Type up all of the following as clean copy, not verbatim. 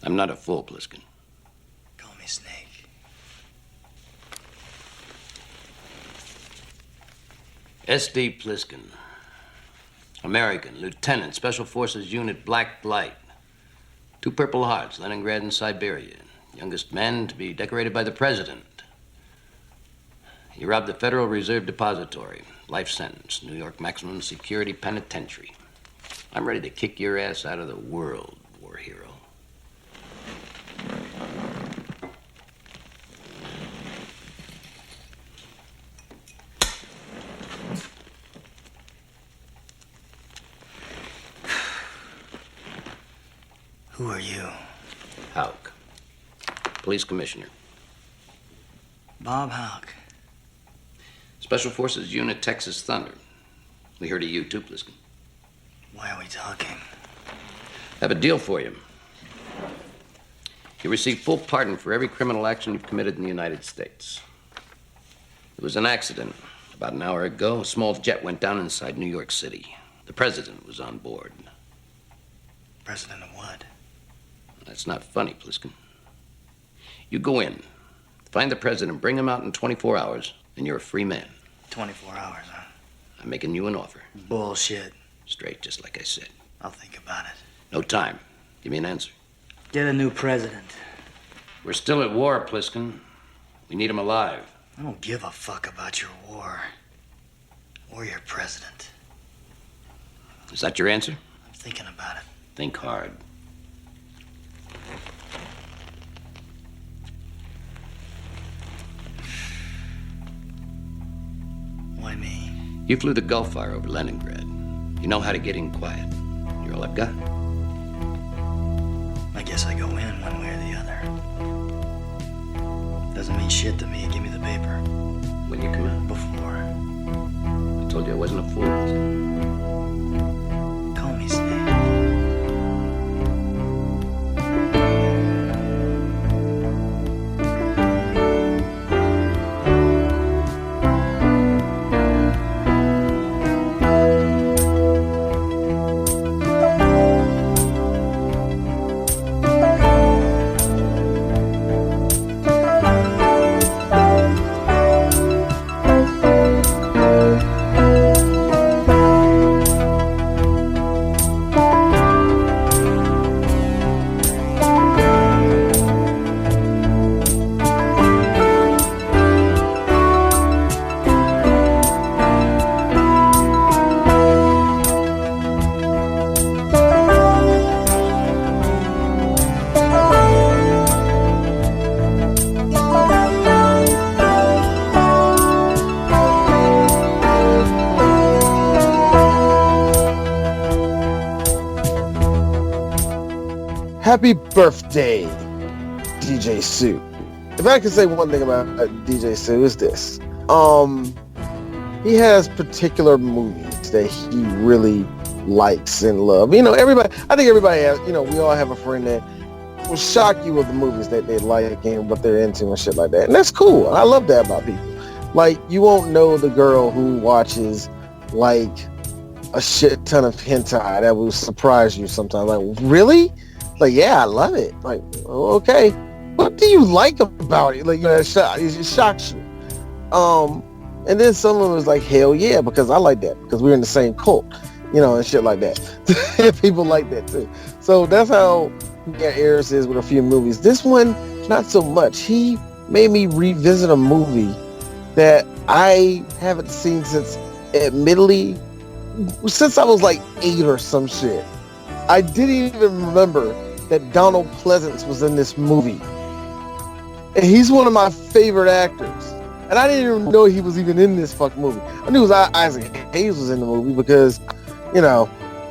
I'm not a fool, Pliskin. Call me Snake. S.D. Pliskin. American, Lieutenant, Special Forces Unit Black Light. 2 Purple Hearts, Leningrad and Siberia. Youngest man to be decorated by the President. He robbed the Federal Reserve Depository. Life sentence, New York Maximum Security Penitentiary. I'm ready to kick your ass out of the world, war hero. Who are you? Houck. Police Commissioner. Bob Houck. Special Forces Unit Texas Thunder. We heard of you too, Pliskin. Why are we talking? Have a deal for you. You receive full pardon for every criminal action you've committed in the United States. It was an accident. About an hour ago, a small jet went down inside New York City. The president was on board. President of what? That's not funny, Pliskin. You go in, find the president, bring him out in 24 hours, and you're a free man. 24 hours, huh? I'm making you an offer. Bullshit. Straight, just like I said. I'll think about it. No time. Give me an answer. Get a new president. We're still at war, Pliskin. We need him alive. I don't give a fuck about your war. Or your president. Is that your answer? I'm thinking about it. Think hard. Why me? You flew the Gulf Fire over Leningrad. You know how to get in quiet. You're all I've got. I guess I go in one way or the other. Doesn't mean shit to me. Give me the paper. When you come out? Before. I told you I wasn't a fool. Call me Snake. Happy birthday, DJ Sue. If I can say one thing about DJ Sue, is this. He has particular movies that he really likes and loves. You know, I think everybody has, we all have a friend that will shock you with the movies that they like and what they're into and shit like that. And that's cool. I love that about people. Like, you won't know the girl who watches, like, a shit ton of hentai that will surprise you sometimes. Like, really? Like, yeah, I love it. Like, okay, what do you like about it? Like, it shocks you. And then someone was like, hell yeah, because I like that, because we're in the same cult, and shit like that. People like that too. So that's how Eris is with a few movies. This one, not so much. He made me revisit a movie that I haven't seen since I was like 8 or some shit. I didn't even remember that Donald Pleasance was in this movie. And he's one of my favorite actors. And I didn't even know he was even in this fucking movie. I knew it was Isaac Hayes was in the movie because,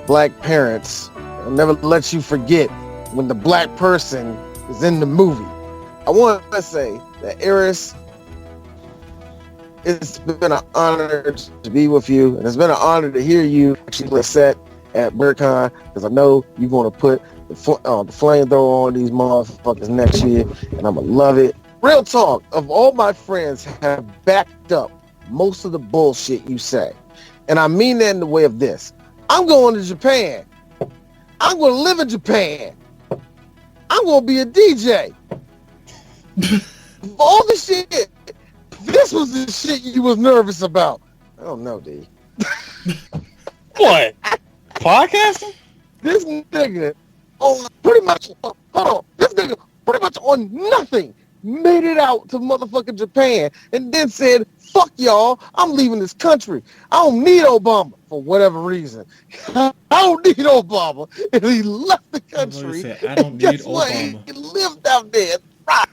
black parents never let you forget when the black person is in the movie. I want to say that Eris, it's been an honor to be with you, and it's been an honor to hear you actually play set at BIRTHCon, because I know you're going to put the flamethrower on these motherfuckers next year, and I'm going to love it. Real talk, of all my friends have backed up most of the bullshit you say. And I mean that in the way of this. I'm going to Japan. I'm going to live in Japan. I'm gonna be a DJ. All the shit. This was the shit you was nervous about. I don't know, D. What? Podcasting? This nigga, pretty much, hold on. This nigga pretty much on nothing made it out to motherfucking Japan and then said, fuck y'all, I'm leaving this country. I don't need Obama for whatever reason. I don't need Obama. And he left the country. I don't need Obama. He lived out there. Right.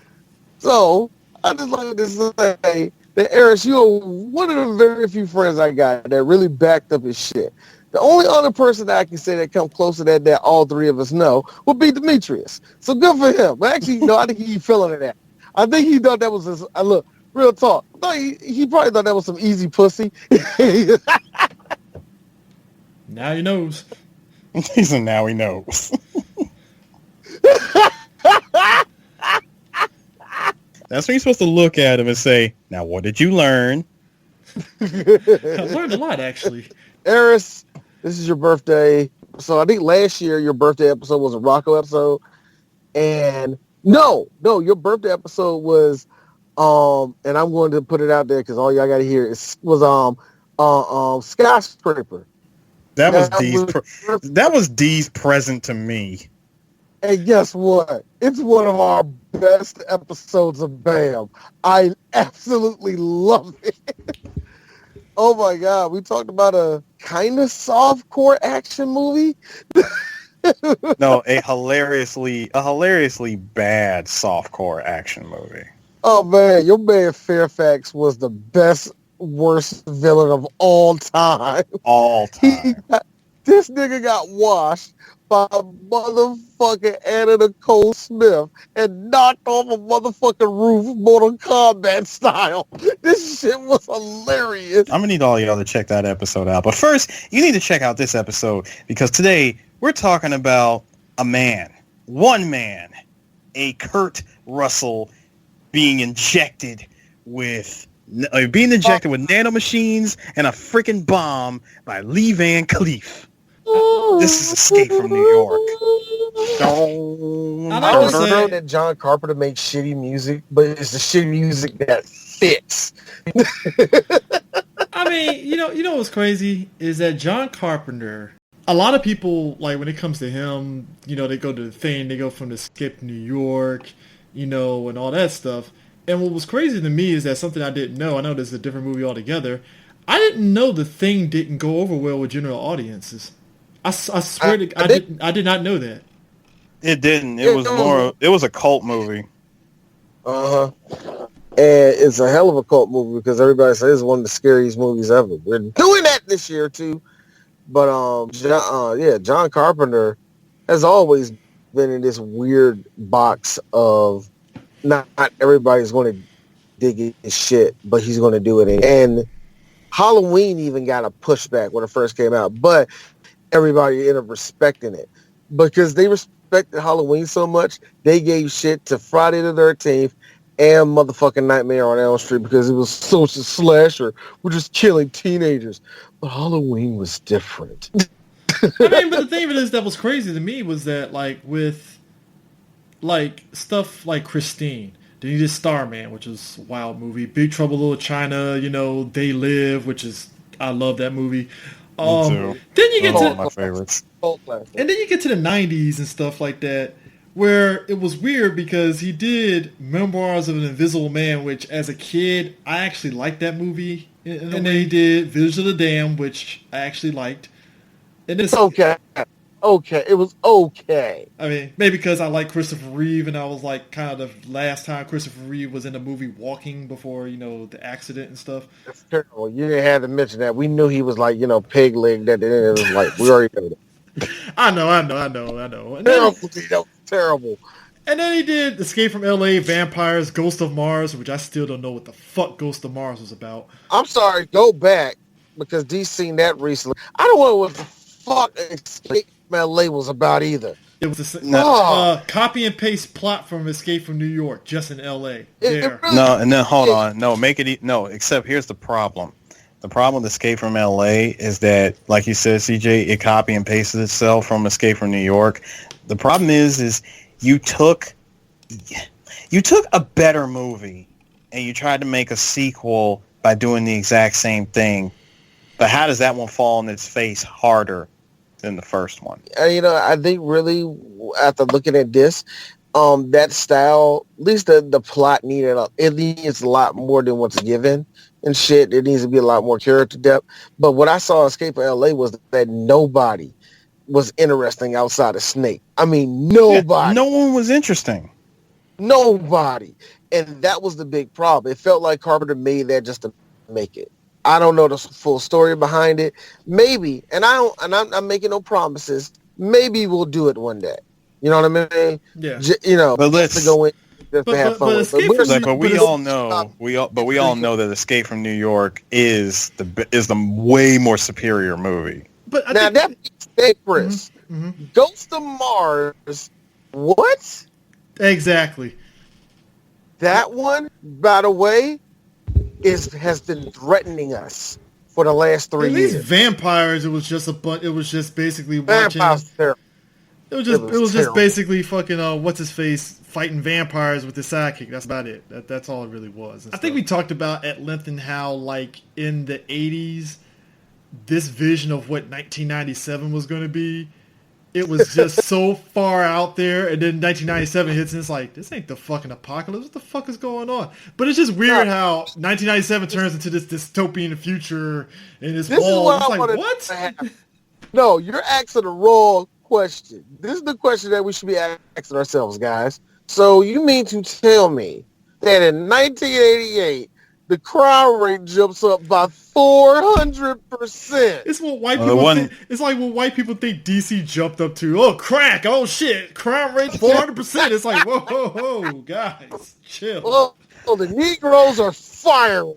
So, I just like to say that Eris, you are one of the very few friends I got that really backed up his shit. The only other person that I can say that come close to that all three of us know would be Demetrius. So good for him. But actually, no, I think he fell into that. I think he thought that was his, look, real talk. No, he probably thought that was some easy pussy. Now he knows. He said, now he knows. That's when you're supposed to look at him and say, now what did you learn? I learned a lot, actually. Eris, this is your birthday. So I think last year your birthday episode was a Rocco episode. And no, your birthday episode was and I'm going to put it out there because all y'all gotta hear was Skyscraper. That was D's present to me. And guess what? It's one of our best episodes of BAM. I absolutely love it. Oh my God, we talked about a kind of softcore action movie. No, a hilariously bad softcore action movie. Oh man, your man Fairfax was the worst villain of all time. All time. This nigga got washed by motherfucking Anna Nicole Smith and knocked off a motherfucking roof Mortal Kombat style. This shit was hilarious. I'm gonna need all y'all to check that episode out. But first, you need to check out this episode because today we're talking about one man, a Kurt Russell being injected with nanomachines and a freaking bomb by Lee Van Cleef. This is Escape from New York. I know that John Carpenter makes shitty music, but it's the shitty music that fits. I mean, you know what's crazy is that John Carpenter, a lot of people, like, when it comes to him, they go to the thing, they go from the Escape to New York, and all that stuff. And what was crazy to me is that something I didn't know. I know this is a different movie altogether. I didn't know the thing didn't go over well with general audiences. I swear I did not know that. It didn't. It was a cult movie. Uh-huh. And it's a hell of a cult movie because everybody says it's one of the scariest movies ever. We're doing that this year too. But John Carpenter has always been in this weird box of not everybody's going to dig his shit, but he's going to do it. And Halloween even got a pushback when it first came out, but everybody ended up respecting it because they respected Halloween so much. They gave shit to Friday the 13th and motherfucking Nightmare on Elm Street because it was social slasher. We're just killing teenagers. But Halloween was different. I mean, but the thing of it is that was crazy to me was that, like, with, like, stuff like Christine, then you did Starman, which is a wild movie. Big Trouble in Little China, They Live, which is, I love that movie. Me too. Then you get one of my favorites. And then you get to the 90s and stuff like that, where it was weird because he did Memoirs of an Invisible Man, which as a kid, I actually liked that movie. And then he did Village of the Damned, which I actually liked. And it's okay. It was okay. I mean, maybe because I like Christopher Reeve, and I was like kind of the last time Christopher Reeve was in a movie Walking before, the accident and stuff. That's terrible. You didn't have to mention that. We knew he was like, peg-legged at the end. It was like, we already knew that. I know. And Terrible. And then he did Escape from L.A., Vampires, Ghost of Mars, which I still don't know what the fuck Ghost of Mars was about. I'm sorry, go back, because D's seen that recently. I don't know what the fuck Escape from L.A. was about either. It was a copy and paste plot from Escape from New York, just in L.A. No, and then hold on. No, except here's the problem. The problem with Escape from L.A. is that, like you said, CJ, it copy and pasted itself from Escape from New York. The problem is you took a better movie and you tried to make a sequel by doing the exact same thing. But how does that one fall on its face harder than the first one? I think really after looking at this, that style, at least the plot it needs a lot more than what's given and shit. It needs to be a lot more character depth. But what I saw in Escape from LA was that nobody was interesting outside of Snake. I mean, nobody. Yeah, no one was interesting. Nobody. And that was the big problem. It felt like Carpenter made that just to make it. I don't know the full story behind it. Maybe, and I'm not making no promises. Maybe we'll do it one day. You know what I mean? Yeah. But let's to go in, just to have fun. But we all know that Escape from New York is the way more superior movie. But that Chris, Ghost of Mars, what? Exactly. That one, by the way, has been threatening us for the last 3 years. At least Vampires, it was just basically watching. Vampires terrible. It was just basically fucking what's his face fighting vampires with his sidekick. That's about it. That's all it really was. I think we talked about at length and how like in the 80s, this vision of what 1997 was going to be, it was just so far out there. And then 1997 hits and it's like, this ain't the fucking apocalypse. What the fuck is going on? But it's just weird how 1997 turns into this dystopian future and this wall. It's like, what? No, you're asking the wrong question. This is the question that we should be asking ourselves, guys. So you mean to tell me that in 1988, the crime rate jumps up by 400%? It's what white people think. It's like what white people think DC jumped up to. Oh, crack. Oh, shit. Crime rate 400%. It's like, whoa, guys, chill. Oh, the Negroes are firing.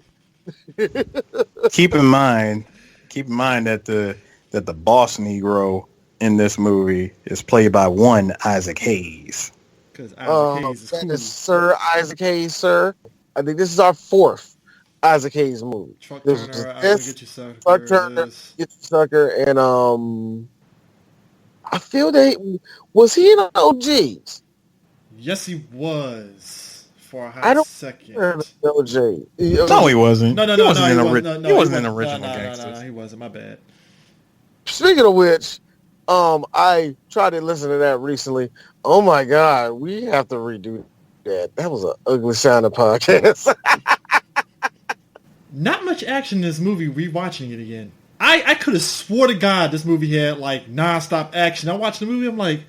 Keep in mind that the boss Negro in this movie is played by one Isaac Hayes. Because Isaac Hayes is cool. That is Sir Isaac Hayes, sir. I think this is our fourth Isaac Hayes movie. Truck Turner, I Will Get You Sucker. Truck Turner, Get You Sucker, and I feel that was he in OGs? Yes, he was for a hot second. OG. No, he wasn't. No, he wasn't in original Gangsters. No, he wasn't. My bad. Speaking of which, I tried to listen to that recently. Oh my God, we have to redo that. That was an ugly sounding podcast. Not much action in this movie, rewatching it again. I could have swore to God this movie had like nonstop action. I watched the movie, I'm like,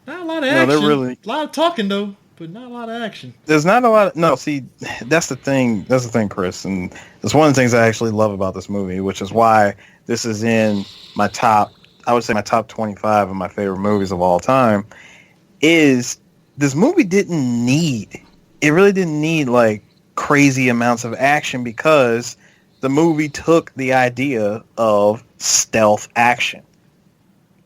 not a lot of action. A lot of talking though, but not a lot of action. There's not a lot of, see, that's the thing, Chris, and it's one of the things I actually love about this movie, which is why this is in my top 25 of my favorite movies of all time, is this movie really didn't need like crazy amounts of action because the movie took the idea of stealth action.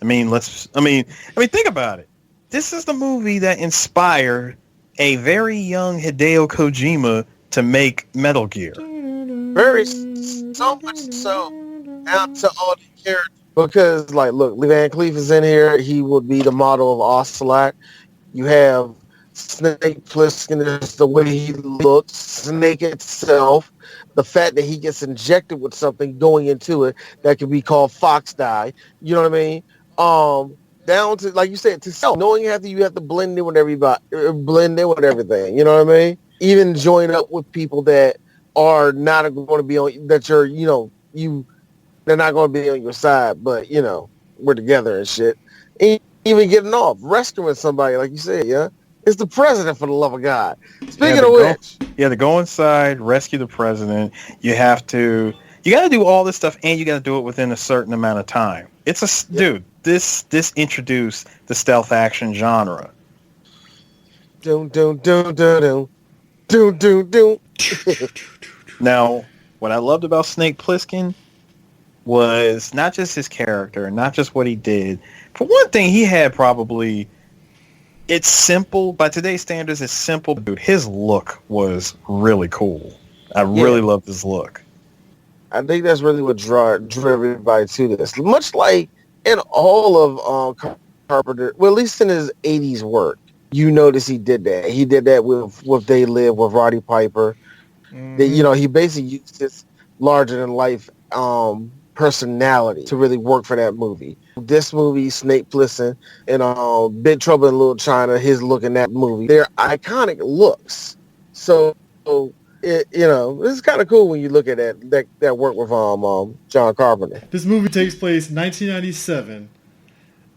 I mean, think about it. This is the movie that inspired a very young Hideo Kojima to make Metal Gear. So much so, down to all the characters. Because, like, look, Lee Van Cleef is in here. He would be the model of Ocelot. You have Snake Plissken, is the way he looks. Snake itself. The fact that he gets injected with something going into it that could be called fox dye. You know what I mean? Down to, like you said, to self. Knowing you have to blend in with everybody. Blend in with everything. You know what I mean? Even join up with people that are not going to be on, that you're, they're not going to be on your side, but, we're together and shit. And even getting off, rescuing somebody, like you said, yeah? It's the president, for the love of God. Speaking of which. You have to go inside, rescue the president. You got to do all this stuff, and you got to do it within a certain amount of time. Dude, this introduced the stealth action genre. Doom, doom, doom, doom, doom. Doom, doom, doom. Now, what I loved about Snake Plissken was not just his character, not just what he did. For one thing, he had probably, it's simple, by today's standards, it's simple. Dude, his look was really cool. I really loved his look. I think that's really what drew everybody to this. Much like in all of Carpenter, well, at least in his 80s work, You notice he did that. He did that with They Live with Roddy Piper. That, you know, he basically used his larger than life personality to really work for that movie. This movie, Snake Plissken, and Big Trouble in Little China, his look in that movie, they're iconic looks. So it's kind of cool when you look at that work with John Carpenter. This movie takes place 1997,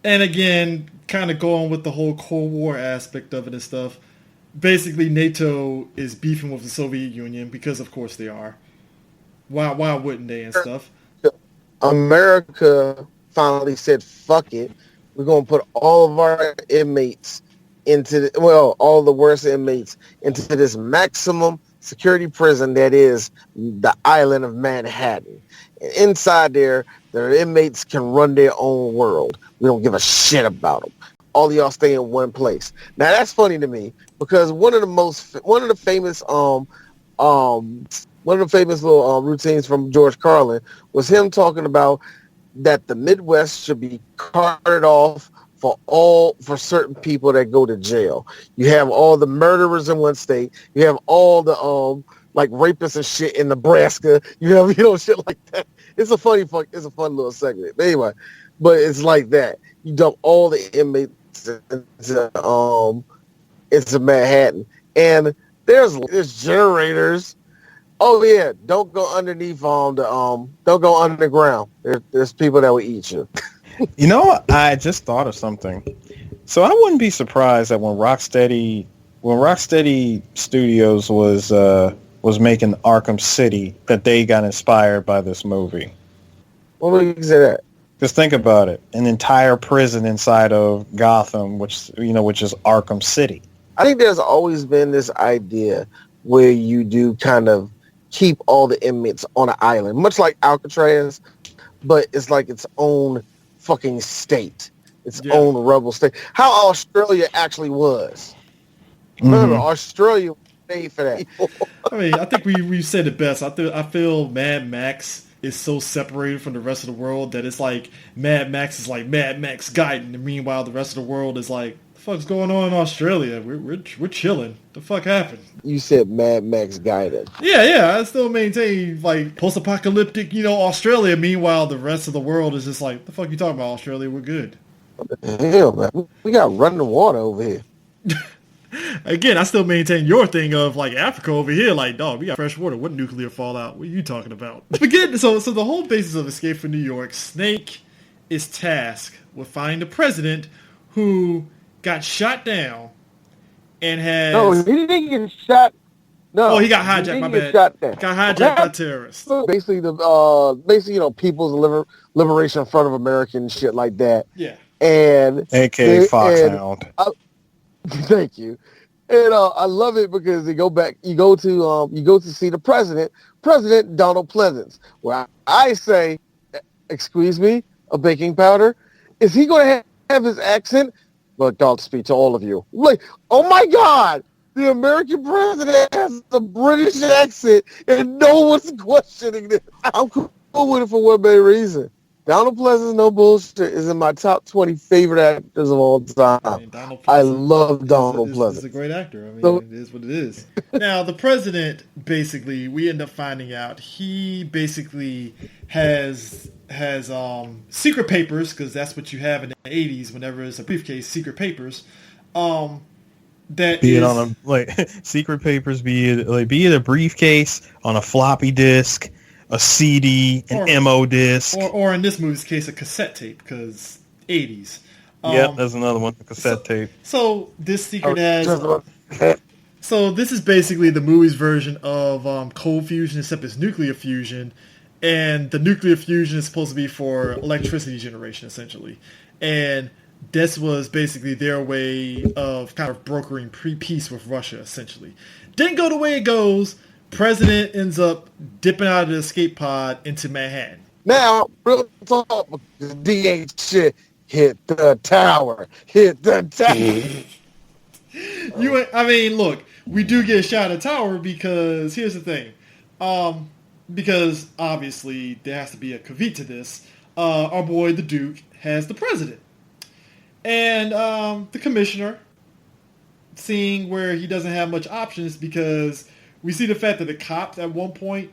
and again, kind of going with the whole Cold War aspect of it and stuff. Basically, NATO is beefing with the Soviet Union because, of course, they are. Why wouldn't they and stuff? America finally said, fuck it. We're going to put all of our inmates all the worst inmates into this maximum security prison that is the island of Manhattan. And inside there, their inmates can run their own world. We don't give a shit about them. All of y'all stay in one place. Now that's funny to me because one of the famous little routines from George Carlin was him talking about that the Midwest should be carted off for certain people that go to jail. You have all the murderers in one state. You have all the like rapists and shit in Nebraska. You have shit like that. It's a fun little segment. But anyway, but it's like that. You dump all the inmates into Manhattan, and there's generators. Oh yeah, don't go underneath don't go underground. There's people that will eat you. You know what? I just thought of something. So I wouldn't be surprised that when Rocksteady Studios was making Arkham City, that they got inspired by this movie. What would you say that? Just think about it. An entire prison inside of Gotham, which is Arkham City. I think there's always been this idea where you do kind of keep all the inmates on an island, much like Alcatraz, but it's like its own fucking state, its own rebel state. How Australia actually was. Remember, Australia paid for that. I mean, I think we said it best. I feel Mad Max is so separated from the rest of the world that it's like Mad Max is like Mad Max Gaiden, and meanwhile the rest of the world is like, the fuck's going on in Australia? We're chilling. The fuck happened? You said Mad Max Gaiden. Yeah. I still maintain like post-apocalyptic, Australia. Meanwhile, the rest of the world is just like, the fuck you talking about, Australia? We're good. What the hell, man? We got running water over here. Again, I still maintain your thing of like Africa over here. Like, dog, we got fresh water. What nuclear fallout? What are you talking about? But so the whole basis of Escape from New York, Snake is tasked with finding the president who got shot down and has... No, he didn't get shot. No. Oh, he got hijacked. My bad. Shot down. Got hijacked by terrorists. Basically, People's Liberation Front of America and shit like that. Yeah. And AKA Foxhound. Thank you. And I love it because you go to see the President Donald Pleasance. Where I say, excuse me, a baking powder. Is he going to have his accent? Well, God speak to all of you. Like, oh my God, the American president has a British accent, and no one's questioning this. I'm cool with it for one main reason. Donald Pleasance, no bullshit, is in my top 20 favorite actors of all time. I love Donald Pleasance. He's a great actor. I mean, it is what it is. Now, the president, basically, we end up finding out, he basically has secret papers, because that's what you have in the 80s whenever it's a briefcase, secret papers. Secret papers, be it a briefcase, on a floppy disk, a CD, an MO disc. Or in this movie's case, a cassette tape, because 80s. Yep, there's another one, a cassette tape. So this secret has... So this is basically the movie's version of cold fusion, except it's nuclear fusion. And the nuclear fusion is supposed to be for electricity generation, essentially. And this was basically their way of kind of brokering peace with Russia, essentially. Didn't go the way it goes. President ends up dipping out of the escape pod into Manhattan. Now, real talk, because DH shit hit the tower. Look, we do get shot at the tower because here's the thing. Because obviously there has to be a caveat to this. Our boy, the Duke, has the president. And the commissioner seeing where he doesn't have much options, because we see the fact that the cops at one point,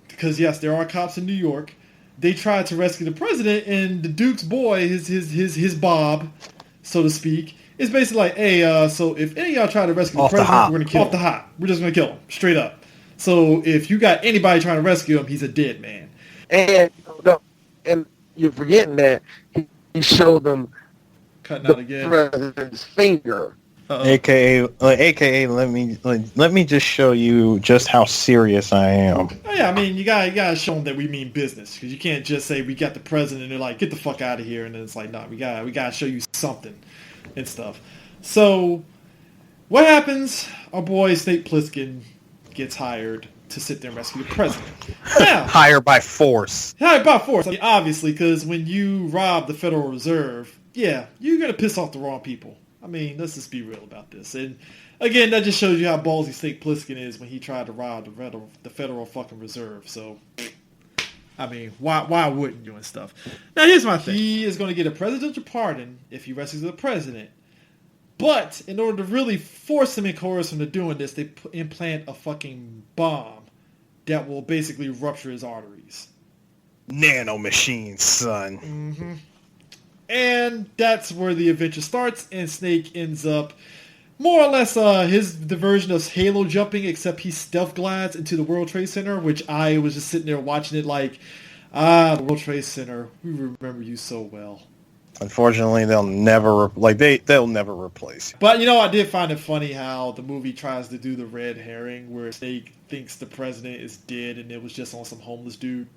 because yes, there are cops in New York, they tried to rescue the president, and the Duke's boy, his Bob, so to speak, is basically like, hey, so if any of y'all try to rescue the president, we're gonna kill him. Off the hop. We're just gonna kill him straight up. So if you got anybody trying to rescue him, he's a dead man. And you're forgetting that he showed them cutting out again president's finger. AKA, let me just show you just how serious I am. Oh, yeah, I mean, you gotta show them that we mean business, because you can't just say we got the president and they're like, get the fuck out of here, and then it's like, nah, we gotta show you something and stuff. So what happens? Our boy Snake Plissken gets hired to sit there and rescue the president. Now, hired by force. Hired by force. I mean, obviously, because when you rob the Federal Reserve, yeah, you're gonna piss off the wrong people. I mean, let's just be real about this. And again, that just shows you how ballsy Snake Plissken is when he tried to rob the Federal fucking Reserve. So, I mean, why wouldn't you and stuff? Now, here's my thing. He is going to get a presidential pardon if he rescues the president. But in order to really force him and coerce him to doing this, they implant a fucking bomb that will basically rupture his arteries. Nano machine, son. Mm-hmm. And that's where the adventure starts, and Snake ends up more or less the version of Halo jumping, except he stealth glides into the World Trade Center, which I was just sitting there watching it like, the World Trade Center, we remember you so well. Unfortunately, they'll never they'll never replace you. But I did find it funny how the movie tries to do the red herring where Snake thinks the president is dead and it was just on some homeless dude.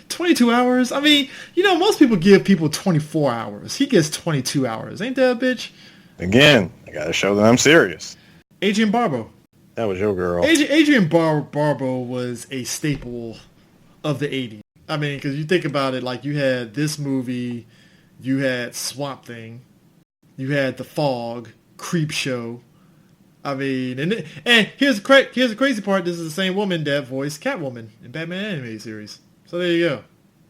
22 hours? I mean, most people give people 24 hours. He gets 22 hours. Ain't that a bitch? Again, I gotta show that I'm serious. Adrienne Barbeau. That was your girl. Adrienne Barbeau was a staple of the 80s. I mean, because you think about it, like you had this movie, you had Swamp Thing, you had The Fog, Creep Show. I mean, and here's the crazy part. This is the same woman that voiced Catwoman in Batman animated series. So there you go.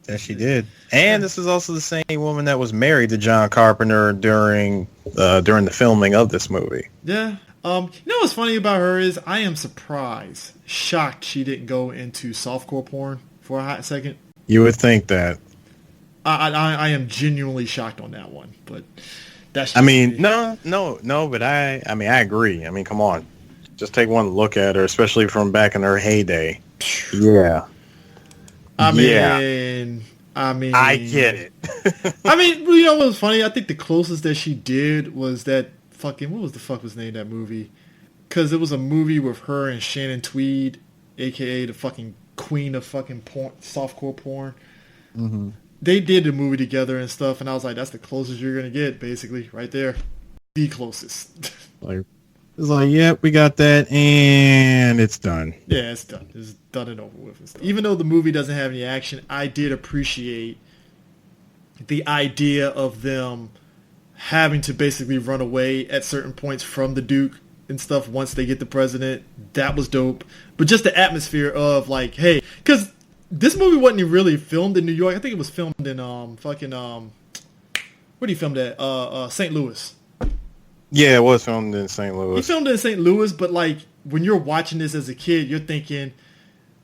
Yes, she did. And this is also the same woman that was married to John Carpenter during the filming of this movie. Yeah. What's funny about her is I am shocked she didn't go into softcore porn for a hot second. You would think that. I am genuinely shocked on that one, but that's. I mean, no, but I agree. I mean, come on, just take one look at her, especially from back in her heyday. Yeah. I mean, I get it. I mean, what was funny? I think the closest that she did was that fucking, what was the fuck was the name of that movie? Because it was a movie with her and Shannon Tweed, aka the fucking queen of fucking porn, softcore porn. Mm-hmm. They did the movie together and stuff, and I was like, that's the closest you're gonna get, basically, right there, the closest. It's like, yep, we got that, and it's done. Yeah, it's done. It's done and over with. Even though the movie doesn't have any action, I did appreciate the idea of them having to basically run away at certain points from the Duke and stuff once they get the president. That was dope. But just the atmosphere of like, hey, because this movie wasn't really filmed in New York. I think it was filmed in where did he film that? St. Louis. Yeah, it was filmed in St. Louis. He filmed it in St. Louis, but like when you're watching this as a kid, you're thinking,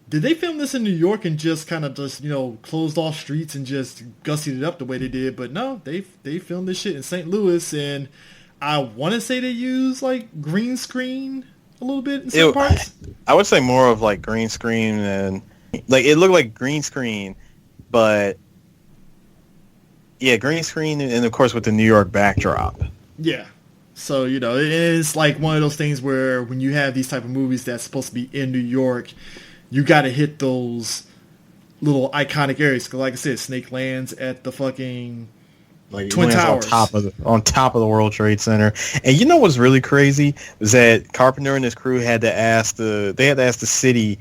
did they film this in New York and just kind of just, closed off streets and just gussied it up the way they did? But no, they filmed this shit in St. Louis, and I want to say they used like green screen a little bit in some parts. I would say more of like green screen, and like it looked like green screen, but yeah, green screen, and of course with the New York backdrop. Yeah. So, it's like one of those things where when you have these type of movies that's supposed to be in New York, you got to hit those little iconic areas. Because like I said, Snake lands at the fucking Twin Towers. On top of the World Trade Center. And you know what's really crazy? Was that Carpenter and his crew had to ask the city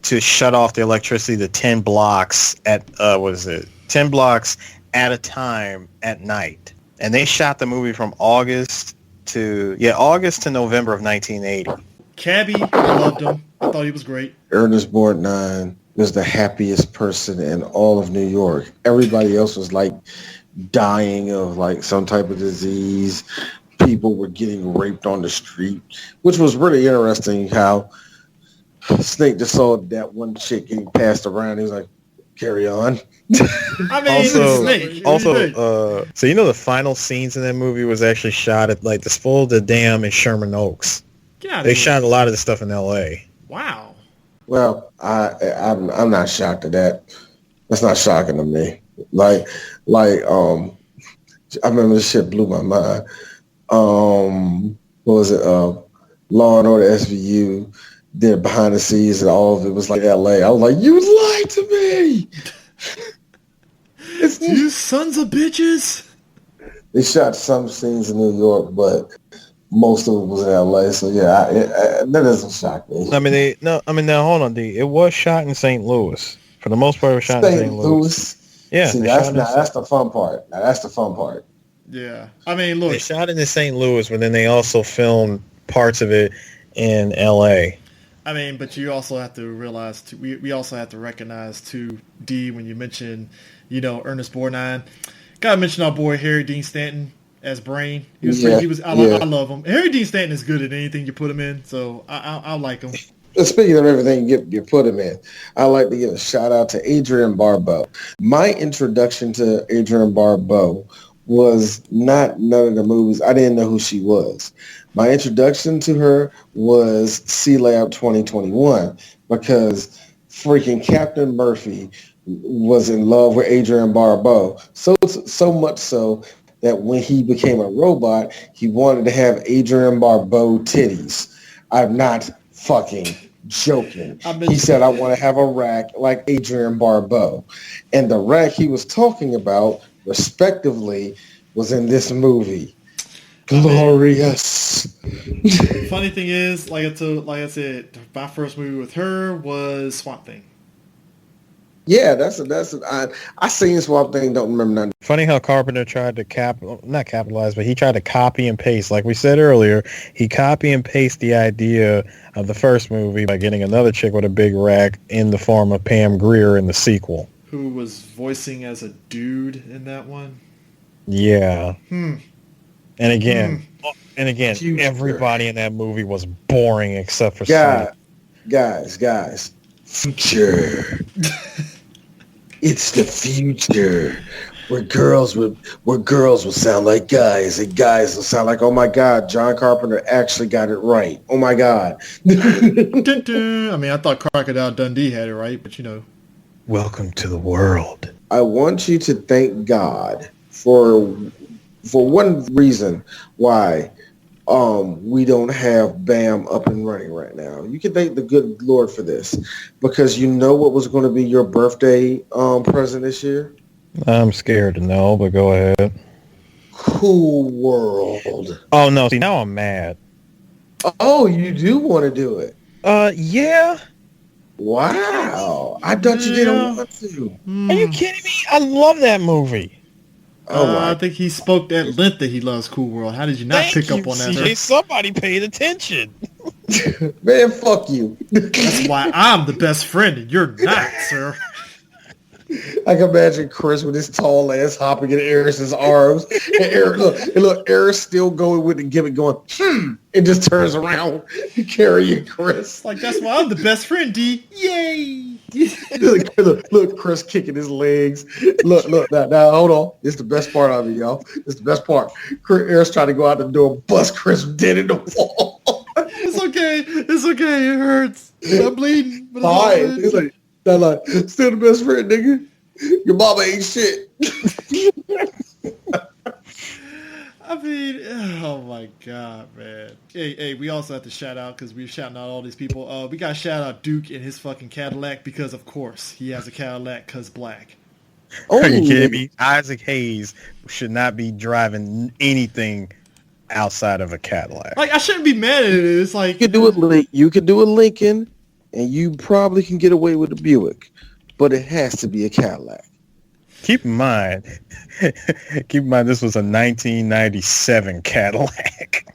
to shut off the electricity to 10 blocks at, 10 blocks at a time at night. And they shot the movie from August to November of 1980. Cabby, I loved him. I thought he was great. Ernest Borgnine was the happiest person in all of New York. Everybody else was like dying of like some type of disease, people were getting raped on the street, which was really interesting how Snake just saw that one chick getting passed around. He was like, carry on. I mean, it's Snake. So you know the final scenes in that movie was actually shot at like the Spoil the Dam in Sherman Oaks. They shot a lot of the stuff in L.A. Wow. Well, I'm not shocked at that. That's not shocking to me. Like I remember this shit blew my mind. What was it? Law and Order SVU. Then behind the scenes and all of it was like L.A. I was like, you lied to me. You sons of bitches. They shot some scenes in New York, but most of it was in L.A. So yeah, that doesn't shock me. Now hold on, D. It was shot in St. Louis. For the most part, it was shot in St. Louis. Yeah. See, that's the fun part. Now, that's the fun part. Yeah. I mean, look. They shot it in St. Louis, but then they also filmed parts of it in L.A. I mean, but you also have to realize, we also have to recognize, too, D, when you mention, Ernest Borgnine. Gotta mention our boy Harry Dean Stanton as Brain. I love him. Harry Dean Stanton is good at anything you put him in, so I like him. Speaking of everything you put him in, I like to give a shout out to Adrienne Barbeau. My introduction to Adrienne Barbeau was not none of the movies. I didn't know who she was. My introduction to her was C-Lab 2021 because freaking Captain Murphy was in love with Adrienne Barbeau. So much so that when he became a robot, he wanted to have Adrienne Barbeau titties. I'm not fucking joking. He said, I want to have a rack like Adrienne Barbeau. And the rack he was talking about, respectively, was in this movie. Glorious. Funny thing is, like I said, my first movie with her was Swamp Thing. Yeah, I seen Swamp Thing, don't remember nothing. Funny how Carpenter tried to not capitalize, but he tried to copy and paste. Like we said earlier, he copy and paste the idea of the first movie by getting another chick with a big rack in the form of Pam Grier in the sequel. Who was voicing as a dude in that one? Yeah. And again, everybody in that movie was boring except for guys. Future. It's the future where girls will sound like guys and guys will sound like, oh my God, John Carpenter actually got it right. Oh my God. I mean, I thought Crocodile Dundee had it right, but Welcome to the world. I want you to thank God for one reason why we don't have BAM up and running right now. You can thank the good Lord for this because you know what was going to be your birthday present this year? I'm scared to know, but go ahead. Cool World. Oh, no. See, now I'm mad. Oh, you do want to do it? Yeah. Wow. I thought you didn't want to. Are you kidding me? I love that movie. I think he spoke at length that he loves Cool World. How did you not pick up on that? CJ, somebody paid attention. Man, fuck you. That's why I'm the best friend and you're not, sir. I can imagine Chris with his tall ass hopping in Eris's arms. And Eris still going with the gimmick going, and just turns around carrying Chris. Like, that's why I'm the best friend, D. Yay! look, Chris kicking his legs. Look, now, hold on. This is the best part of it, y'all. This is the best part. Eris trying to go out the door and bust Chris dead in the wall. It's okay. It hurts. I'm bleeding. But fine. He's like, still the best friend, nigga. Your mama ain't shit. I mean, oh my God, man. Hey, we also have to shout out, because we're shouting out all these people. We got to shout out Duke and his fucking Cadillac, because of course he has a Cadillac because black. Oh. Are you kidding me? Isaac Hayes should not be driving anything outside of a Cadillac. Like, I shouldn't be mad at it. It's like, you could do a Lincoln, and you probably can get away with a Buick, but it has to be a Cadillac. Keep in mind, this was a 1997 Cadillac.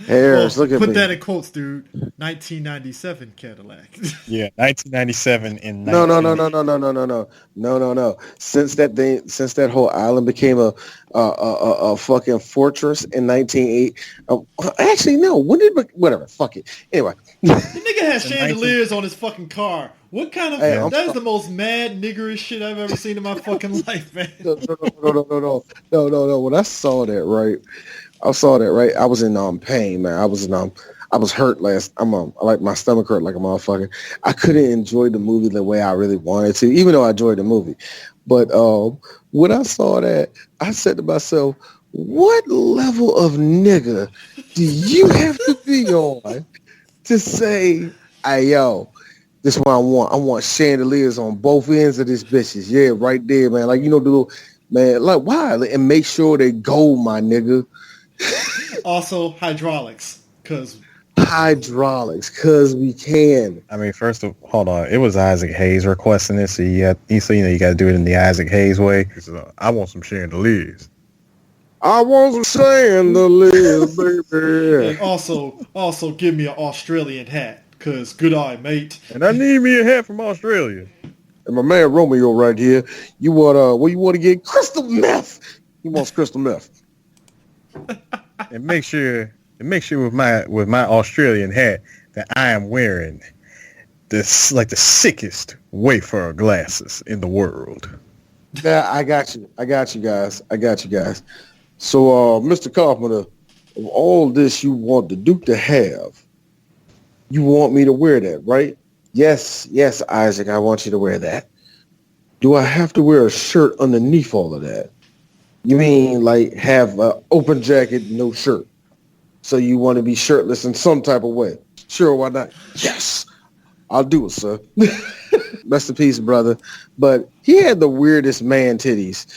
Harris, look at put me. that in quotes, dude. 1997 Cadillac. Yeah, 1997 and No. Since that whole island became a fucking fortress in 1980. Actually, no. When did whatever? Fuck it. Anyway, The nigga has chandeliers on his fucking car. What kind of... Hey, that is the most mad niggerish shit I've ever seen in my fucking life, man. no. When I saw that, right? I was in pain, man. I was hurt last. Like my stomach hurt like a motherfucker. I couldn't enjoy the movie the way I really wanted to, even though I enjoyed the movie. But when I saw that, I said to myself, "What level of nigga do you have to be on to say, hey yo, this is what I want. I want chandeliers on both ends of this bitches. Yeah, right there, man. Like, the little man. Like, why? And make sure they gold, my nigga." Also, hydraulics, because we can. I mean, hold on. It was Isaac Hayes requesting this, so you got to do it in the Isaac Hayes way. I want some chandeliers. I want some chandeliers, baby. And also give me an Australian hat, because good eye, mate. And I need me a hat from Australia. And my man Romeo right here. You want what you want to get? Crystal meth. He wants crystal meth. And make sure with my Australian hat that I am wearing the sickest wafer glasses in the world. Yeah, I got you guys. So, Mr. Carpenter, of all this you want the Duke to have, you want me to wear that, right? Yes, Isaac, I want you to wear that. Do I have to wear a shirt underneath all of that? You mean like have an open jacket, no shirt? So you want to be shirtless in some type of way? Sure, why not? Yes, I'll do it, sir. Rest in peace, brother. But he had the weirdest man titties.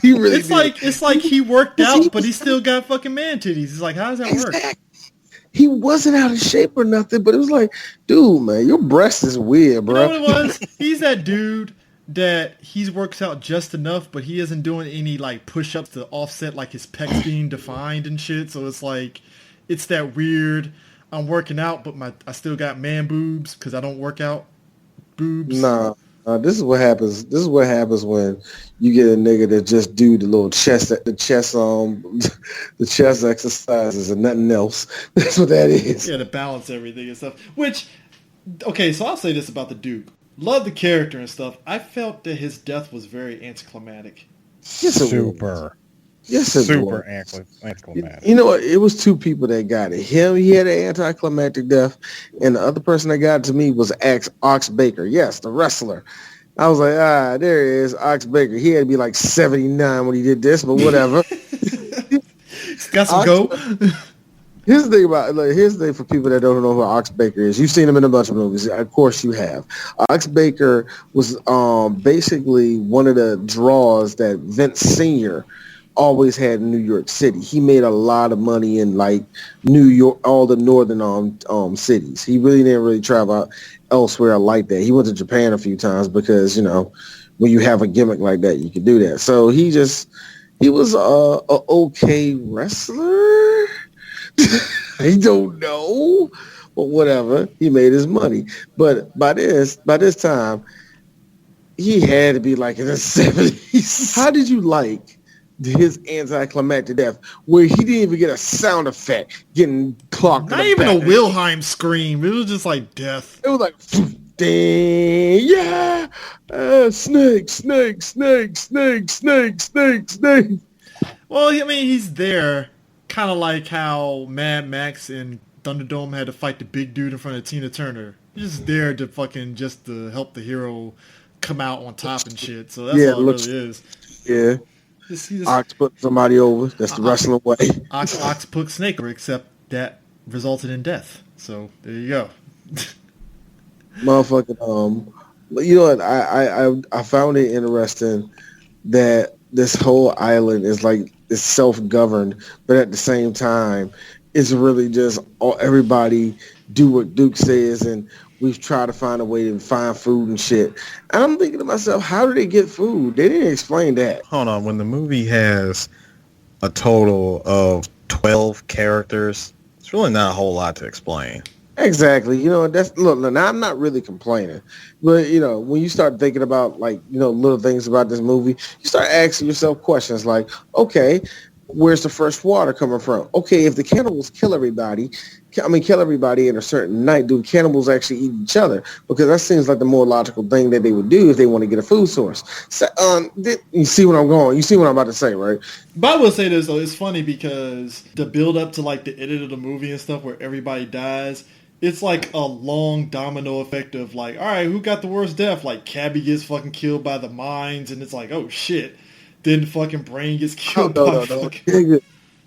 He really It's like he worked out, but he still got fucking man titties. It's like, how does that work? He wasn't out of shape or nothing, but it was like, dude, man, your breast is weird, bro. You know what it was? He's that dude that he works out just enough, but he isn't doing any like push-ups to offset like his pecs being defined and shit. So it's like, it's that weird, I'm working out, but I still got man boobs because I don't work out boobs. Nah, this is what happens. This is what happens when you get a nigga that just do the little chest exercises and nothing else. That's what that is. Yeah, to balance everything and stuff. Which, okay, so I'll say this about the Duke. Love the character and stuff. I felt that his death was very anticlimactic. Super anticlimactic. You know what? It was two people that got it. Him, he had an anticlimactic death, and the other person that got it to me was Ox Baker. Yes, the wrestler. I was like, there he is, Ox Baker. He had to be like 79 when he did this, but whatever. He's got some go. Here's the thing for people that don't know who Ox Baker is. You've seen him in a bunch of movies. Of course you have. Ox Baker was basically one of the draws that Vince Sr. always had in New York City. He made a lot of money in like New York, all the northern cities. He really didn't really travel elsewhere like that. He went to Japan a few times because, when you have a gimmick like that, you can do that. So he was a okay wrestler. I don't know, but whatever. He made his money. But by this time, he had to be like in the 70s. How did you like his anticlimactic death, where he didn't even get a sound effect getting clocked? Not even a Wilhelm scream. It was just like death. It was like, ding, yeah, snake. Well, I mean, he's there. Kind of like how Mad Max and Thunderdome had to fight the big dude in front of Tina Turner. He's just there to to help the hero come out on top and shit. So that's all it really is. Yeah. Ox put somebody over. That's the wrestling way. Ox put Snake over, except that resulted in death. So there you go. Motherfucking you know what? I found it interesting that this whole island is like it's self-governed, but at the same time, it's really just everybody do what Duke says, and we've tried to find a way to find food and shit. And I'm thinking to myself, how do they get food? They didn't explain that. Hold on, when the movie has a total of 12 characters. It's really not a whole lot to explain. Exactly. That's look. Now I'm not really complaining, but when you start thinking about little things about this movie, you start asking yourself questions like, okay, where's the fresh water coming from? Okay, if the cannibals kill everybody in a certain night, do the cannibals actually eat each other? Because that seems like the more logical thing that they would do if they want to get a food source. So, you see what I'm going? You see what I'm about to say, right? But I will say this though, it's funny because the build up to like the end of the movie and stuff where everybody dies, it's like a long domino effect of like, all right, who got the worst death? Like Cabby gets fucking killed by the mines, and it's like, oh shit. Then fucking Brain gets killed by fucking...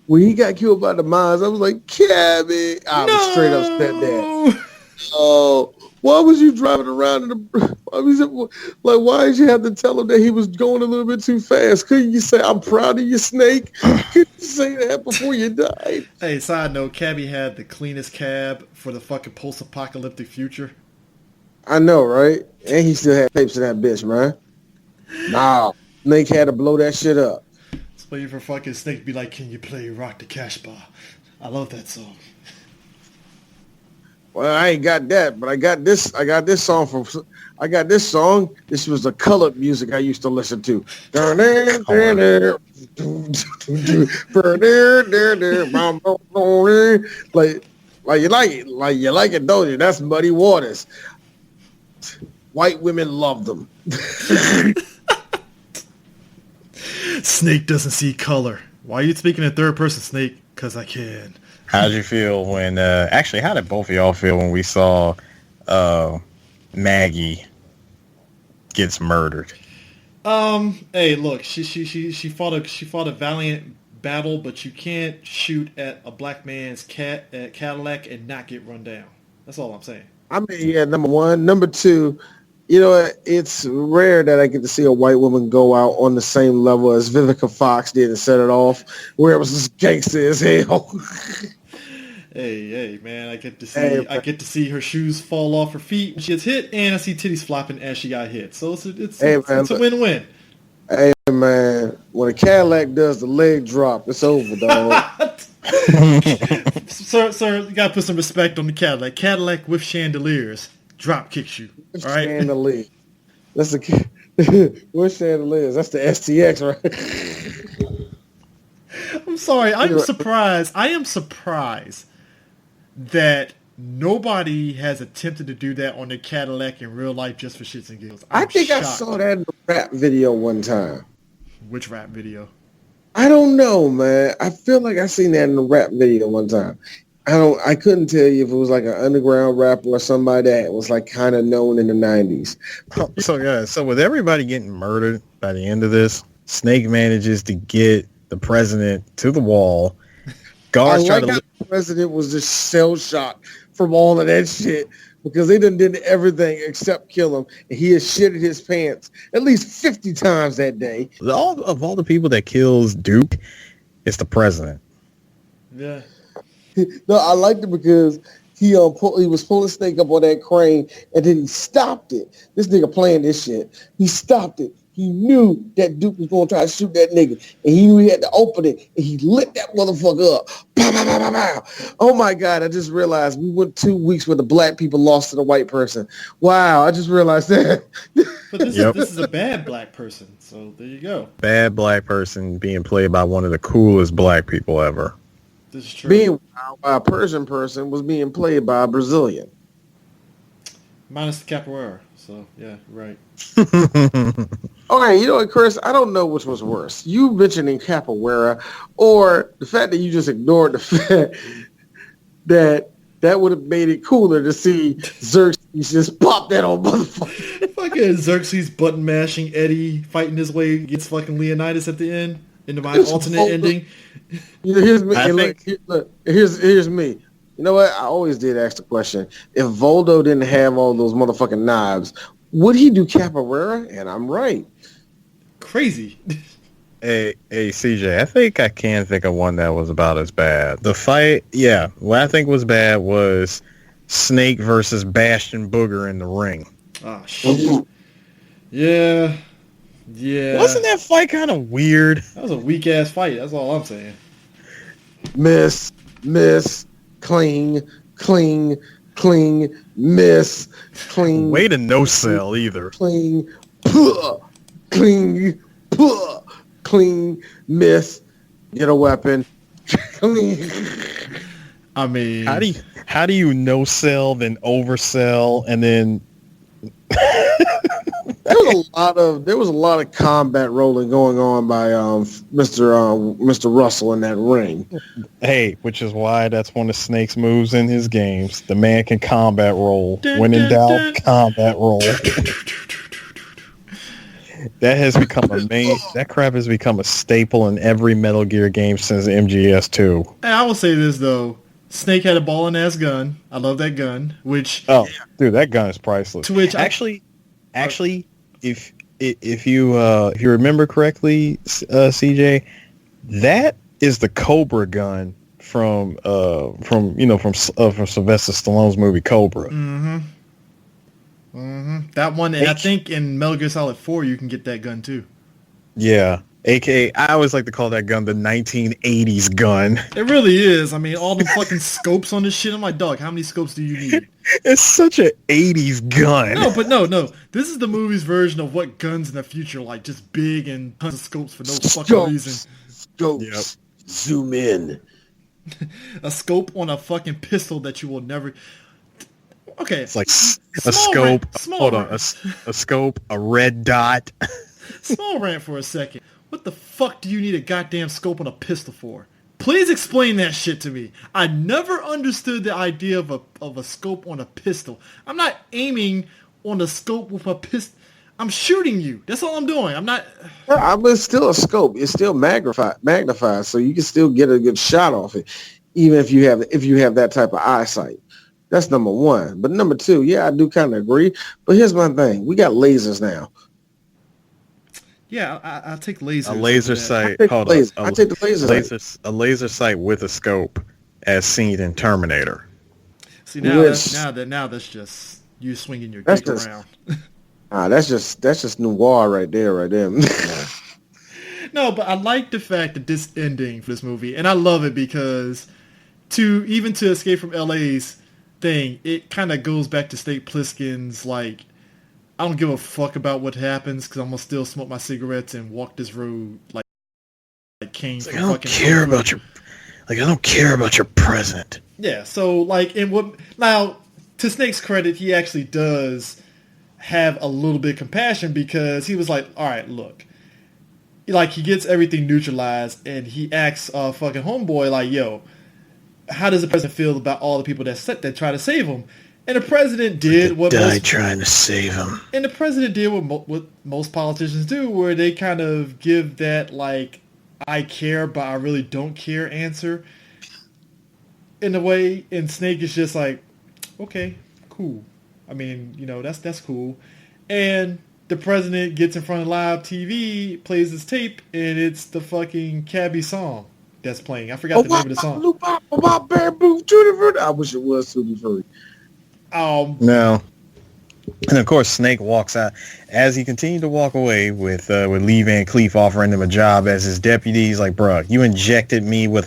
When he got killed by the mines, I was like, Cabby. I was straight up said that. Oh, why was you driving around in the... why did you have to tell him that he was going a little bit too fast? Couldn't you say, I'm proud of you, Snake? Couldn't you say that before you died? Hey, side note, Cabby had the cleanest cab for the fucking post-apocalyptic future. I know, right? And he still had tapes of that bitch, man. Nah, Snake had to blow that shit up. Just waiting for fucking Snake to be like, can you play Rock the Cash Bar? I love that song. Well, I ain't got that, but I got this song. This was the colored music I used to listen to. Like you like it, don't you? That's Muddy Waters. White women love them. Snake doesn't see color. Why are you speaking in third person, Snake? Because I can. How'd you feel when... actually, how did both of y'all feel when we saw Maggie gets murdered? Hey, look, she fought a valiant battle, but you can't shoot at a black man's Cadillac and not get run down. That's all I'm saying. I mean, yeah, number one. Number two, it's rare that I get to see a white woman go out on the same level as Vivica Fox did and set it off, where it was just gangster as hell. Hey, man! I get to see her shoes fall off her feet when she gets hit, and I see titties flopping as she got hit. So it's a win-win. Hey man, when a Cadillac does the leg drop, it's over, dog. Sir, you gotta put some respect on the Cadillac. Cadillac with chandeliers drop kicks you. All right. Chandelier. That's the what chandeliers? That's the STX, right? I'm sorry. I am surprised that nobody has attempted to do that on the Cadillac in real life just for shits and giggles. I think I saw that in a rap video one time. Which rap video? I don't know, man. I feel like I seen that in a rap video one time. I couldn't tell you if it was like an underground rapper or somebody that was like kind of known in the 90s. So with everybody getting murdered by the end of this, Snake manages to get the president to the wall. Guards try to... The president was just shell-shocked from all of that shit because they did everything except kill him. And he has shitted his pants at least 50 times that day. All the people that kills Duke, it's the president. Yeah. No, I liked it because he was pulling Snake up on that crane and then he stopped it. This nigga playing this shit. He stopped it. He knew that Duke was going to try to shoot that nigga. And he knew he had to open it. And he lit that motherfucker up. Pow, pow, pow, pow, pow. Oh, my God. I just realized we went 2 weeks where the black people lost to the white person. Wow. I just realized that. But this is a bad black person. So there you go. Bad black person being played by one of the coolest black people ever. This is true. Being a Persian person was being played by a Brazilian. Minus the capoeira. So, yeah, right. Okay, you know what, Chris? I don't know which was worse. You mentioning capoeira or the fact that you just ignored the fact that would have made it cooler to see Xerxes just pop that on motherfucker. Fucking Xerxes button mashing Eddie fighting his way against fucking Leonidas at the end in my alternate ending. Here's me. Here's me. You know what? I always did ask the question. If Voldo didn't have all those motherfucking knives, would he do capoeira? And I'm right. Crazy. Hey, CJ, I think I can think of one that was about as bad. The fight, yeah, what I think was bad was Snake versus Bastion Booger in the ring. Ah, shit. Yeah. Wasn't that fight kind of weird? That was a weak-ass fight. That's all I'm saying. miss, cling, miss, cling. Way to no sell either. Cling, cling, cling, miss, get a weapon. I mean, how do you no sell, then oversell, and then there was a lot of combat rolling going on by Mr. Russell in that ring. hey, which is why that's one of Snake's moves in his games. The man can combat roll. When in doubt, combat roll. That crap has become a staple in every Metal Gear game since MGS2. Hey, I will say this though. Snake had a ballin' ass gun. I love that gun. Which dude, that gun is priceless. To which actually, if you remember correctly, CJ, that is the Cobra gun from Sylvester Stallone's movie Cobra. That one, and I think in Metal Gear Solid 4 you can get that gun too. Yeah. AKA, I always like to call that gun the 1980s gun. It really is. I mean, all the fucking scopes on this shit. I'm like, dog, how many scopes do you need? It's such an 80s gun. No, but no. This is the movie's version of what guns in the future like, just big and tons of scopes for no fucking reason. Scopes. Yep. Zoom in. A scope on a fucking pistol that you will never... Okay. It's like a scope. Hold on. A scope, a red dot. Small rant for a second. What the fuck do you need a goddamn scope on a pistol for? Please explain that shit to me. I never understood the idea of a scope on a pistol. I'm not aiming on the scope with a pistol. I'm shooting you. That's all I'm doing. I'm not... It's still a scope. It's still magnified, so you can still get a good shot off it, even if you have that type of eyesight. That's number one. But number two, yeah, I do kind of agree. But here's my thing. We got lasers now. Yeah, I'll take lasers. A laser sight. Hold on. I take the laser. A laser sight with a scope, as seen in Terminator. See now that's just you swinging your dick around. That's just noir right there. No, but I like the fact that this ending for this movie, and I love it because to Escape from LA's thing, it kind of goes back to Snake Plissken's like, I don't give a fuck about what happens because I'm gonna still smoke my cigarettes and walk this road like Kane. Like, I don't care about your present. Yeah, so like, now to Snake's credit, he actually does have a little bit of compassion because he was like, all right, look, like he gets everything neutralized and he asks fucking homeboy like, yo, how does the president feel about all the people that try to save him? And the president did what trying to save him. And the president did what most politicians do, where they kind of give that like, I care but I really don't care answer. In a way, and Snake is just like, okay, cool. I mean, that's cool. And the president gets in front of live TV, plays his tape, and it's the fucking Cabby song that's playing. I forgot the name of the song. I wish it was Super Furry. No. And of course, Snake walks out as he continued to walk away with Lee Van Cleef offering him a job as his deputy. He's like, "Bruh, you injected me with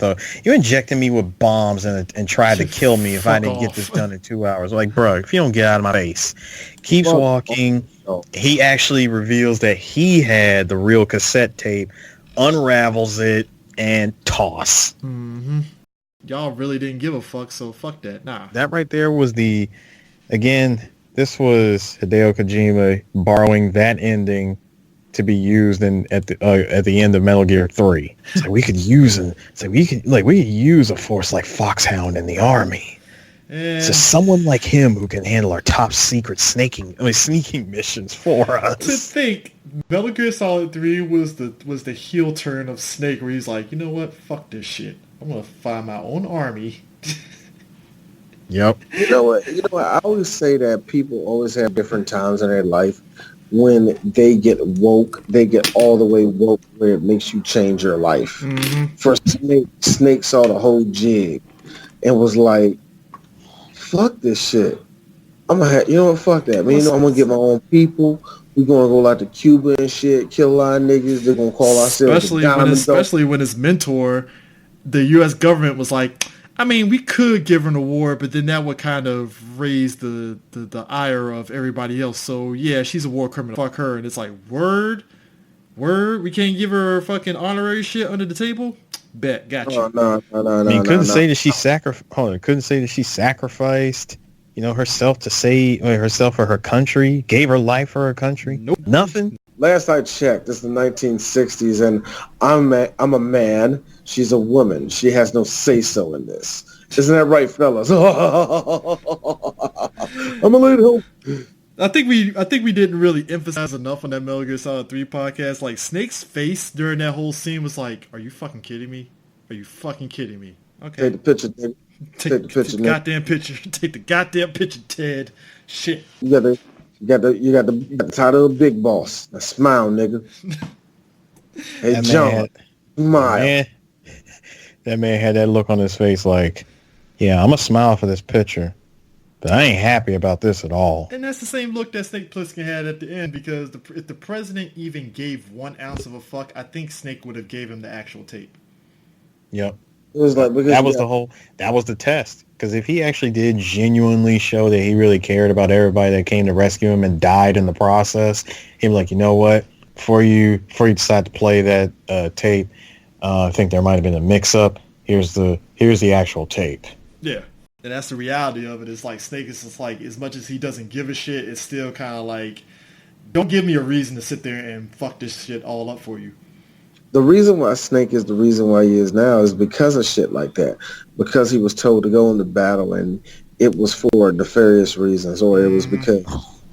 bombs and tried to kill me if I didn't get this done in 2 hours." Like, bruh, if you don't get out of my face. Keeps walking. He actually reveals that he had the real cassette tape, unravels it, and toss. Mm-hmm. Y'all really didn't give a fuck, so fuck that. Nah. That right there was this was Hideo Kojima borrowing that ending to be used at the end of Metal Gear 3. It's like we could use a force like Foxhound in the army. So someone like him who can handle our top secret sneaking missions for us. To think Metal Gear Solid 3 was the heel turn of Snake, where he's like, you know what, fuck this shit. I'm gonna find my own army. Yep. You know what? I always say that people always have different times in their life when they get woke. They get all the way woke where it makes you change your life. Mm-hmm. For Snake saw the whole jig and was like, "Fuck this shit. I'm gonna fuck that, man. I'm gonna get my own people. We're gonna go out to Cuba and shit, kill a lot of niggas. They're gonna call ourselves especially when his mentor the U.S. government was like, I mean, we could give her an award, but then that would kind of raise the ire of everybody else. So yeah, she's a war criminal. Fuck her. And it's like, word, we can't give her fucking honorary shit under the table. Bet, got you. No. I mean, couldn't say that she sacrificed, herself to save herself for her country, gave her life for her country. Nope. Nothing. Last I checked, it's the 1960s, and I'm a man. She's a woman. She has no say-so in this. Isn't that right, fellas? I'm a lady. I think we didn't really emphasize enough on that Metal Gear Solid 3 podcast. Like, Snake's face during that whole scene was like, "Are you fucking kidding me? Are you fucking kidding me?" Okay. Take the picture, nigga. Take the picture, goddamn picture. Take the goddamn picture, Ted. Shit. You got the title of Big Boss. Now smile, nigga. Hey, That John, smile. That man had that look on his face like, yeah, I'm going to smile for this picture, but I ain't happy about this at all. And that's the same look that Snake Plissken had at the end, because if the president even gave 1 ounce of a fuck, I think Snake would have gave him the actual tape. Yep. It was like, because that was the test. Because if he actually did genuinely show that he really cared about everybody that came to rescue him and died in the process, he'd be like, you know what? Before you decide to play that tape, I think there might have been a mix-up. Here's the actual tape. Yeah. And that's the reality of it. It's like Snake is just like, as much as he doesn't give a shit, it's still kind of like, don't give me a reason to sit there and fuck this shit all up for you. the reason why Snake is the reason why he is now is because of shit like that. Because he was told to go into battle and it was for nefarious reasons, or it was because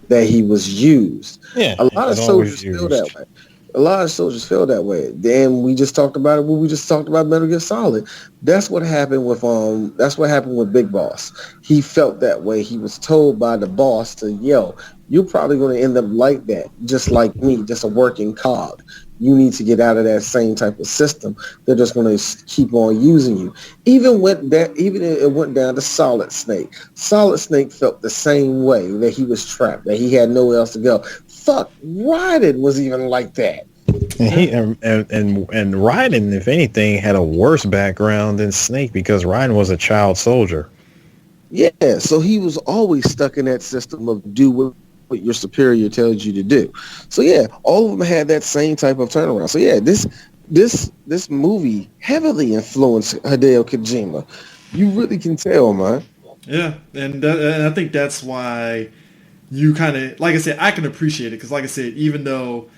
that he was used. Yeah, a lot of soldiers feel that way. A lot of soldiers feel that way. Then we just talked about it when we just talked about Metal Gear Solid. That's what happened with Big Boss. He felt that way. He was told by the boss to, you're probably going to end up like that, just like me, just a working cog. You need to get out of that same type of system. They're just going to keep on using you. Even it went down to Solid Snake. Solid Snake felt the same way, that he was trapped, that he had nowhere else to go. Fuck, Raiden was even like that. And Raiden, if anything, had a worse background than Snake because Raiden was a child soldier. Yeah, so he was always stuck in that system of do what your superior tells you to do. So yeah, all of them had that same type of turnaround. So yeah, this movie heavily influenced Hideo Kojima. You really can tell, man. Yeah, and I think that's why you kind of, like I said, I can appreciate it because, like I said, even though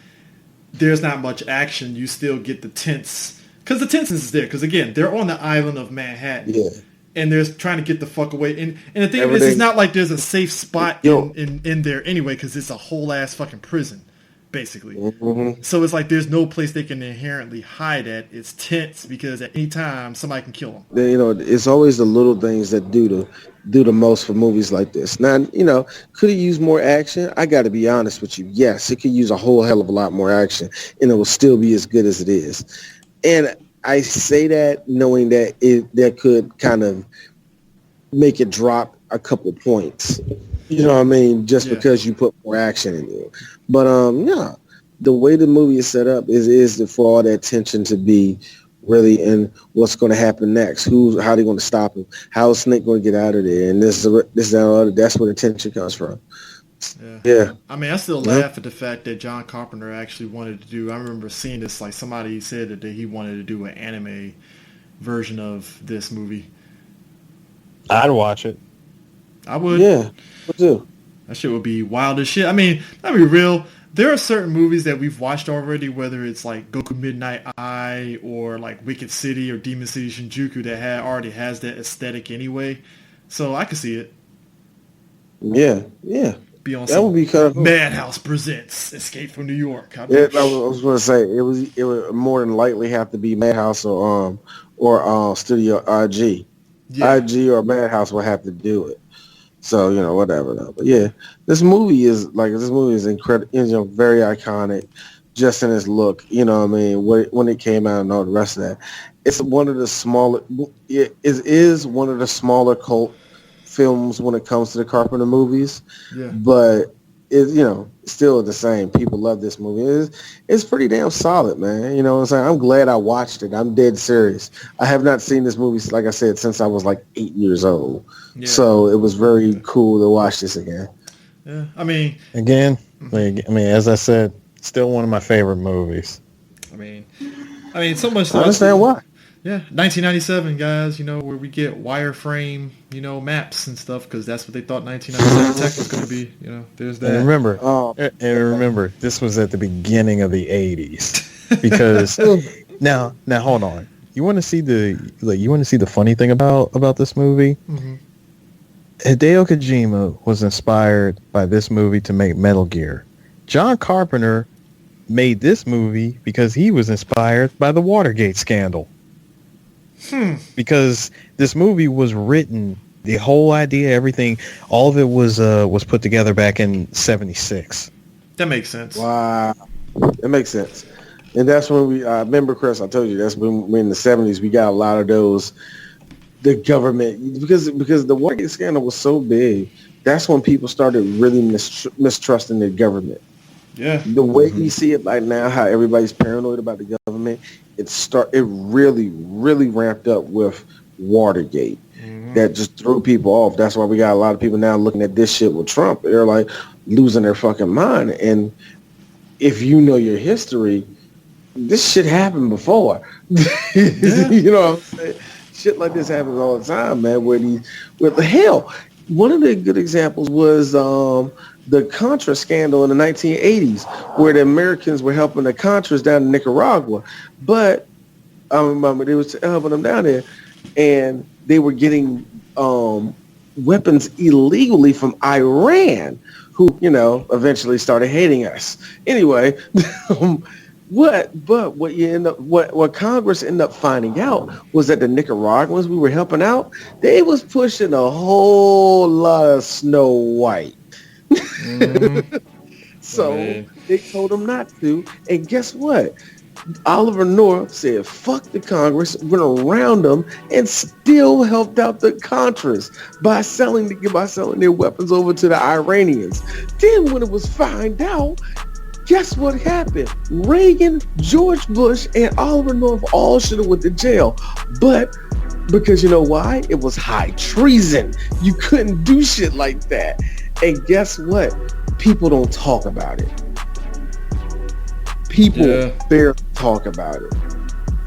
there's not much action, you still get the tense, because the tenseness is there. Because again, they're on the island of Manhattan. Yeah. And they're trying to get the fuck away. And the thing is, it's not like there's a safe spot in there anyway, because it's a whole ass fucking prison, basically. Mm-hmm. So it's like there's no place they can inherently hide at. It's tense because at any time somebody can kill them. It's always the little things that do the most for movies like this. Now, could it use more action? I got to be honest with you. Yes, it could use a whole hell of a lot more action, and it will still be as good as it is. And I say that knowing that that could kind of make it drop a couple points. You know what I mean? Just because you put more action in it. But the way the movie is set up is for all that tension to be really in what's going to happen next. How they going to stop him? How is Snake going to get out of there? And that's where the tension comes from. Yeah. I mean, I still laugh at the fact that John Carpenter actually wanted to do. I remember seeing this, like somebody said that he wanted to do an anime version of this movie. I'd watch it. I would. Yeah, I do. That shit would be wild as shit. I mean, let me be real. There are certain movies that we've watched already, whether it's like Goku Midnight Eye or like Wicked City or Demon City Shinjuku, that already has that aesthetic anyway. So I could see it. Yeah. That would be kind of cool. Madhouse presents Escape from New York. I was going to say it would more than likely have to be Madhouse or Studio RG. Yeah. RG or Madhouse will have to do it. So whatever. But yeah, this movie is incredible. Very iconic, just in its look. You know what I mean? When it came out and all the rest of that, it's one of the smaller. It is one of the smaller cult films when it comes to the Carpenter movies, but is, still the same. People love this movie. It's pretty damn solid, man. You know what I'm saying? I'm glad I watched it. I'm dead serious. I have not seen this movie, like I said, since I was like 8 years old. Yeah. So it was very cool to watch this again. Yeah, I mean, again, as I said, still one of my favorite movies. I mean, so much. I understand why. Yeah, 1997, guys. Where we get wireframe, maps and stuff, because that's what they thought 1997 tech was going to be. There's that. And remember, this was at the beginning of the 80s, because now hold on. You want to see the funny thing about this movie? Mm-hmm. Hideo Kojima was inspired by this movie to make Metal Gear. John Carpenter made this movie because he was inspired by the Watergate scandal. Because this movie was written, the whole idea, everything, all of it was put together back in '76. That makes sense. Wow, that makes sense. And that's when we remember, Chris. I told you that's when in the '70s we got a lot of those. The government, because the Watergate scandal was so big, that's when people started really mistrusting the government. Yeah. The way we see it like now, how everybody's paranoid about the government, it really, really ramped up with Watergate. Mm-hmm. That just threw people off. That's why we got a lot of people now looking at this shit with Trump. They're like losing their fucking mind. And if you know your history, this shit happened before. Yeah. You know what I'm saying? Shit like this happens all the time, man. With the hell, one of the good examples was the Contra scandal in the 1980s, where the Americans were helping the Contras down in Nicaragua, but I remember they was helping them down there, and they were getting weapons illegally from Iran, who eventually started hating us. Anyway. What Congress ended up finding out was that the Nicaraguans we were helping out, they was pushing a whole lot of Snow White. Mm-hmm. So they told them not to. And guess what? Oliver North said, fuck the Congress, went around them, and still helped out the Contras by selling their weapons over to the Iranians. Then when it was found out, guess what happened? Reagan, George Bush, and Oliver North all should have went to jail. But because you know why? It was high treason. You couldn't do shit like that. And guess what? People don't talk about it. People barely talk about it.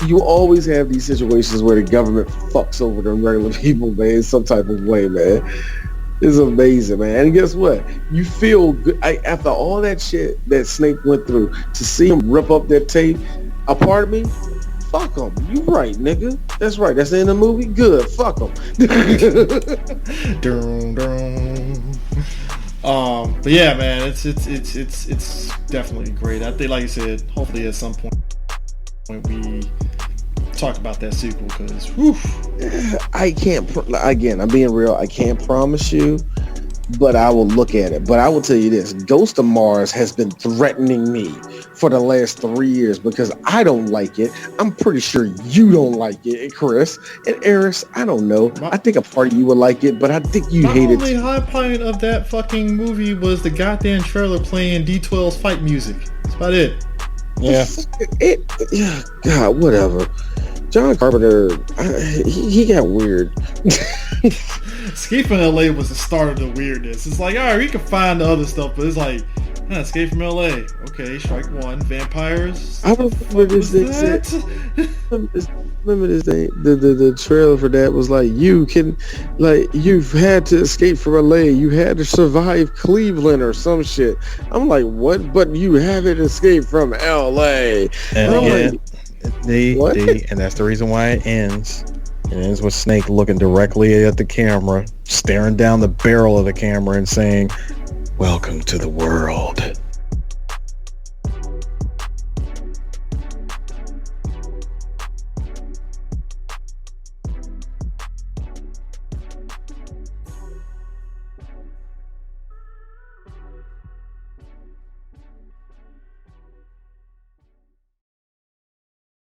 You always have these situations where the government fucks over the regular people, man, in some type of way, man. It's amazing, man. And guess what? You feel good after all that shit that Snake went through, to see him rip up that tape. A part of me, fuck him. You right, nigga. That's right. That's in the movie. Good. Fuck him. But yeah, man, it's definitely great. I think, like you said, hopefully at some point we talk about that sequel, because I can't again, I'm being real, I can't promise you, but I will look at it. But I will tell you this, Ghost of Mars has been threatening me for the last 3 years because I don't like it. I'm pretty sure you don't like it, Chris. And Eris, I don't know. I think a part of you would like it, but I think you hate it. The only high point of that fucking movie was the goddamn trailer playing D12's fight music. That's about it. Yeah. God, whatever. John Carpenter, he got weird. Escape from LA was the start of the weirdness. It's like, all right, we can find the other stuff, but it's like, Escape from LA. Okay, strike one. Vampires. I remember this thing. Remember this thing. The trailer for that was like, you've had to escape from LA. You had to survive Cleveland or some shit. I'm like, what? But you haven't escaped from LA. And again, and that's the reason why it ends. It ends with Snake looking directly at the camera, staring down the barrel of the camera and saying, "Welcome to the world."